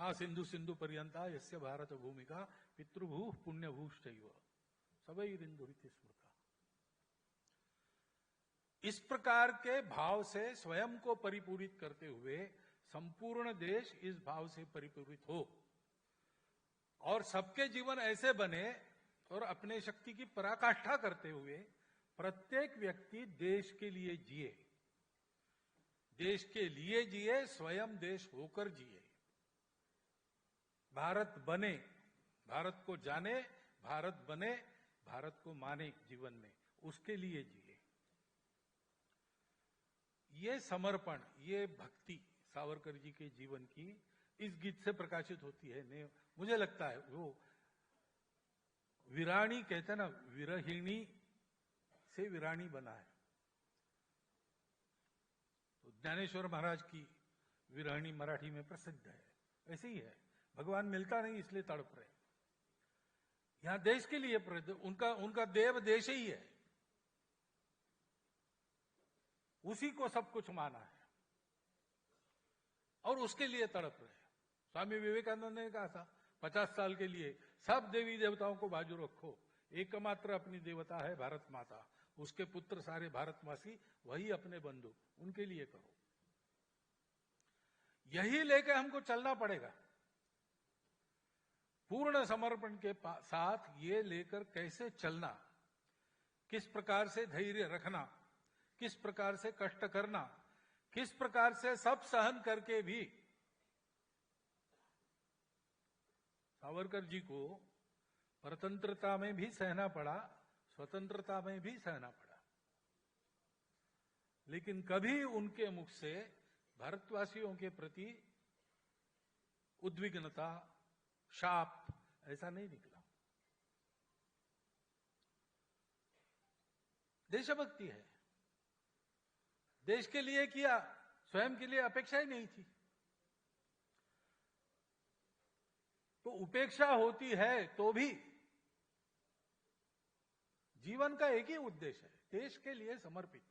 आ सिंधु सिंधु पर्यंता यस्य भारत भूमिका पितृभू पुण्यभूश्चैव सबैरिंदुरिति स्मृता। इस प्रकार के भाव से स्वयं को परिपूरित करते हुए संपूर्ण देश इस भाव से परिपूरित हो और सबके जीवन ऐसे बने और अपने शक्ति की पराकाष्ठा करते हुए प्रत्येक व्यक्ति देश के लिए जिए, देश के लिए जिए, स्वयं देश होकर जिए, भारत बने, भारत को जाने, भारत बने, भारत को माने जीवन में, उसके लिए जिए। ये समर्पण, ये भक्ति सावरकर जी के जीवन की इस गीत से प्रकाशित होती है। मुझे लगता है वो वीराणी कहते हैं ना, विरहिणी से वीराणी बना है। तो ज्ञानेश्वर महाराज की विरहिणी मराठी में प्रसिद्ध है। ऐसे ही है, भगवान मिलता नहीं इसलिए तड़प रहे। यहां देश के लिए उनका देव देश ही है, उसी को सब कुछ माना है और उसके लिए तड़प रहे। स्वामी विवेकानंद ने कहा था 50 साल के लिए सब देवी देवताओं को बाजू रखो, एकमात्र अपनी देवता है भारत माता, उसके पुत्र सारे भारतवासी, वही अपने बंधु, उनके लिए करो। यही लेकर हमको चलना पड़ेगा। पूर्ण समर्पण के साथ ये लेकर कैसे चलना, किस प्रकार से धैर्य रखना, किस प्रकार से कष्ट करना, किस प्रकार से सब सहन करके भी। सावरकर जी को परतंत्रता में भी सहना पड़ा, स्वतंत्रता में भी सहना पड़ा, लेकिन कभी उनके मुख से भारतवासियों के प्रति उद्विग्नता, शाप ऐसा नहीं निकला। देशभक्ति है, देश के लिए किया, स्वयं के लिए अपेक्षा ही नहीं थी। तो उपेक्षा होती है तो भी जीवन का एक ही उद्देश्य है, देश के लिए समर्पित है।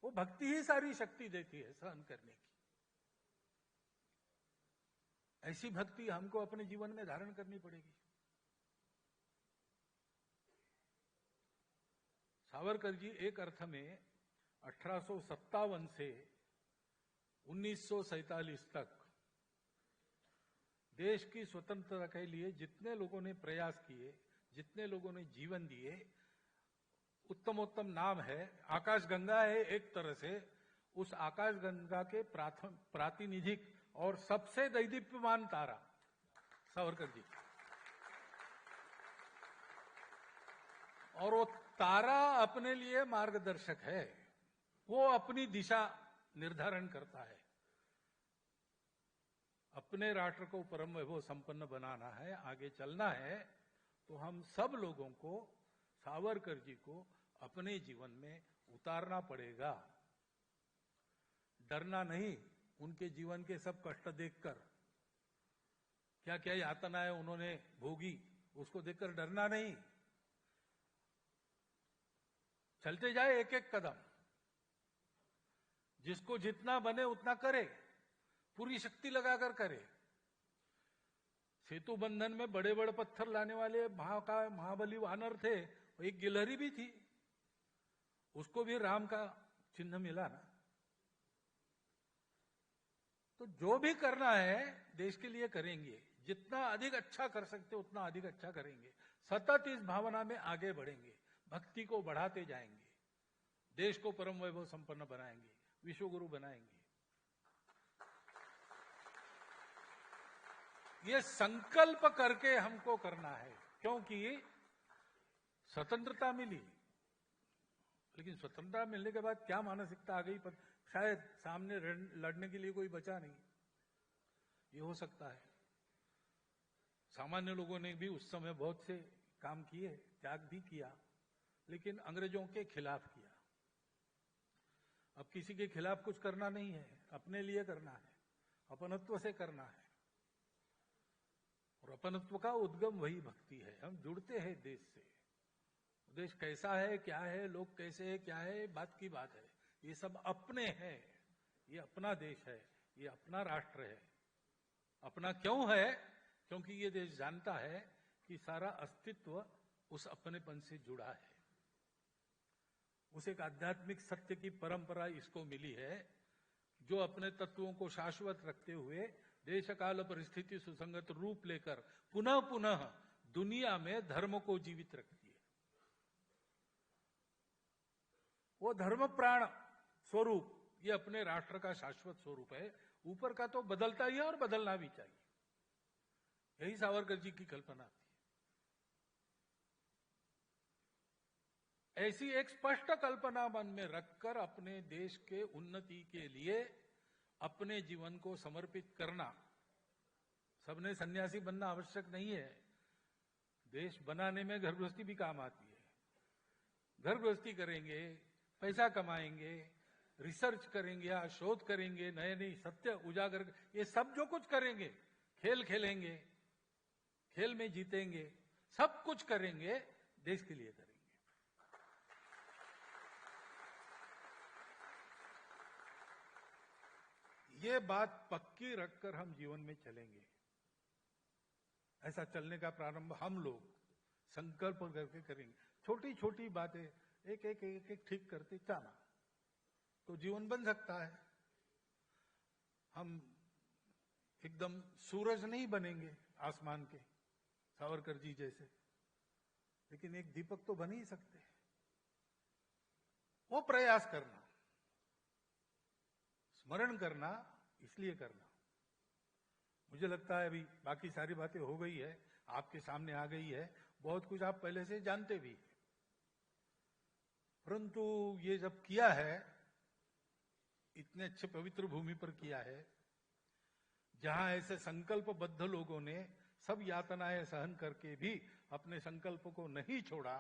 वो भक्ति ही सारी शक्ति देती है सहन करने की। ऐसी भक्ति हमको अपने जीवन में धारण करनी पड़ेगी। सावरकर जी एक अर्थ में 1857 से 1947 तक देश की स्वतंत्रता के लिए जितने लोगों ने प्रयास किए, जितने लोगों ने जीवन दिए, उत्तमोत्तम नाम है। आकाश गंगा है एक तरह से, उस आकाश गंगा के प्रातिनिधिक और सबसे दैदीप्यमान तारा सावरकर जी, और वो तारा अपने लिए मार्गदर्शक है, वो अपनी दिशा निर्धारण करता है। अपने राष्ट्र को परम वैभव संपन्न बनाना है, आगे चलना है, तो हम सब लोगों को सावरकर जी को अपने जीवन में उतारना पड़ेगा। डरना नहीं, उनके जीवन के सब कष्ट देखकर, क्या क्या यातनाएं उन्होंने भोगी, उसको देखकर डरना नहीं। चलते जाए एक एक कदम, जिसको जितना बने उतना करे, पूरी शक्ति लगाकर करे। सेतु बंधन में बड़े बड़े पत्थर लाने वाले महाबली वानर थे, एक गिलहरी भी थी, उसको भी राम का चिन्ह मिला ना। तो जो भी करना है देश के लिए करेंगे, जितना अधिक अच्छा कर सकते उतना अधिक अच्छा करेंगे, सतत इस भावना में आगे बढ़ेंगे, भक्ति को बढ़ाते जाएंगे, देश को परम वैभव संपन्न बनाएंगे, विश्वगुरु बनाएंगे। ये संकल्प करके हमको करना है, क्योंकि स्वतंत्रता मिली, लेकिन स्वतंत्रता मिलने के बाद क्या मानसिकता आ गई, शायद सामने लड़ने के लिए कोई बचा नहीं, ये हो सकता है। सामान्य लोगों ने भी उस समय बहुत से काम किए, त्याग भी किया, लेकिन अंग्रेजों के खिलाफ किया। अब किसी के खिलाफ कुछ करना नहीं है, अपने लिए करना है, अपनत्व से करना है, और अपनत्व का उद्गम वही भक्ति है। हम जुड़ते हैं देश से, देश कैसा है, क्या है, लोग कैसे है, क्या है, बात की बात है। ये सब अपने हैं, ये अपना देश है, ये अपना राष्ट्र है, अपना क्यों है? क्योंकि ये देश जानता है कि सारा अस्तित्व उस अपनेपन से जुड़ा है। उस एक आध्यात्मिक सत्य की परंपरा इसको मिली है जो अपने तत्वों को शाश्वत रखते हुए देश काल परिस्थिति सुसंगत रूप लेकर पुनः पुनः दुनिया में धर्म को जीवित रखती है। वो धर्म प्राण स्वरूप ये अपने राष्ट्र का शाश्वत स्वरूप है। ऊपर का तो बदलता ही है और बदलना भी चाहिए। यही सावरकर जी की कल्पना थी। ऐसी एक स्पष्ट कल्पना मन में रखकर अपने देश के उन्नति के लिए अपने जीवन को समर्पित करना। सबने सन्यासी बनना आवश्यक नहीं है। देश बनाने में घर गृहस्थी भी काम आती है। घर गृहस्थी करेंगे, पैसा कमाएंगे, रिसर्च करेंगे या शोध करेंगे, नए नए सत्य उजागर, ये सब जो कुछ करेंगे, खेल खेलेंगे, खेल में जीतेंगे, सब कुछ करेंगे, देश के लिए करेंगे। ये बात पक्की रखकर हम जीवन में चलेंगे। ऐसा चलने का प्रारंभ हम लोग संकल्प करके करेंगे। छोटी छोटी बातें एक एक एक एक ठीक करते जाना तो जीवन बन सकता है। हम एकदम सूरज नहीं बनेंगे आसमान के सावरकर जी जैसे, लेकिन एक दीपक तो बन ही सकते हैं। वो प्रयास करना, स्मरण करना, इसलिए करना। मुझे लगता है अभी बाकी सारी बातें हो गई है, आपके सामने आ गई है, बहुत कुछ आप पहले से जानते भी, परंतु ये जब किया है, इतने अच्छे पवित्र भूमि पर किया है, जहां ऐसे संकल्पबद्ध लोगों ने सब यातनाएं सहन करके भी अपने संकल्प को नहीं छोड़ा,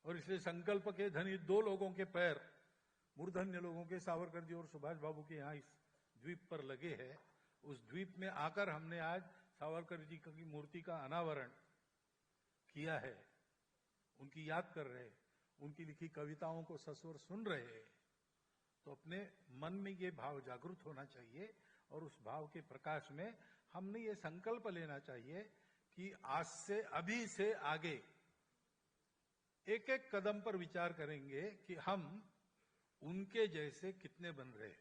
और इसलिए संकल्प के धनी दो लोगों के पैर, मूर्धन्य लोगों के, सावरकर जी और सुभाष बाबू के यहां इस द्वीप पर लगे हैं। उस द्वीप में आकर हमने आज सावरकर जी की मूर्ति का अनावरण किया है, उनकी याद कर रहे, उनकी लिखी कविताओं को सस्वर सुन रहे हैं, तो अपने मन में ये भाव जागृत होना चाहिए और उस भाव के प्रकाश में हमने ये संकल्प लेना चाहिए कि आज से, अभी से आगे एक एक कदम पर विचार करेंगे कि हम उनके जैसे कितने बन रहे।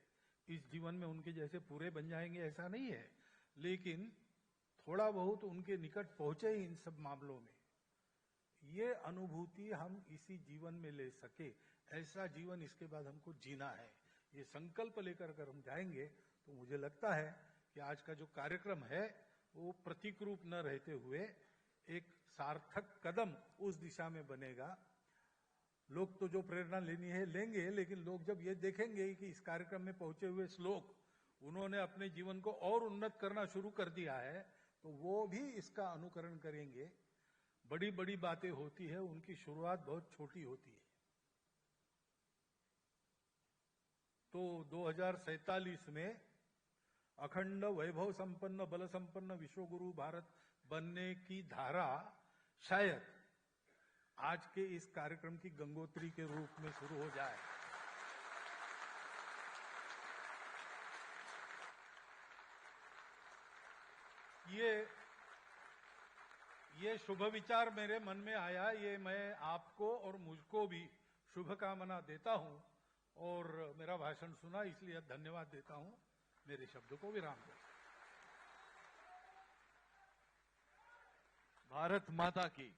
इस जीवन में उनके जैसे पूरे बन जाएंगे ऐसा नहीं है, लेकिन थोड़ा बहुत उनके निकट पहुंचे ही इन सब मामलों में, ये अनुभूति हम इसी जीवन में ले सके, ऐसा जीवन इसके बाद हमको जीना है। ये संकल्प लेकर अगर हम जाएंगे तो मुझे लगता है कि आज का जो कार्यक्रम है वो प्रतीक रूप न रहते हुए एक सार्थक कदम उस दिशा में बनेगा। लोग तो जो प्रेरणा लेनी है लेंगे, लेकिन लोग जब ये देखेंगे कि इस कार्यक्रम में पहुंचे हुए श्लोक उन्होंने अपने जीवन को और उन्नत करना शुरू कर दिया है, तो वो भी इसका अनुकरण करेंगे। बड़ी बड़ी बातें होती है, उनकी शुरुआत बहुत छोटी होती है। तो 2047 में अखंड वैभव संपन्न बल संपन्न विश्वगुरु भारत बनने की धारा शायद आज के इस कार्यक्रम की गंगोत्री के रूप में शुरू हो जाए। ये शुभ विचार मेरे मन में आया, ये मैं आपको और मुझको भी शुभकामना देता हूं और मेरा भाषण सुना इसलिए धन्यवाद देता हूं। मेरे शब्दों को विराम दो। भारत माता की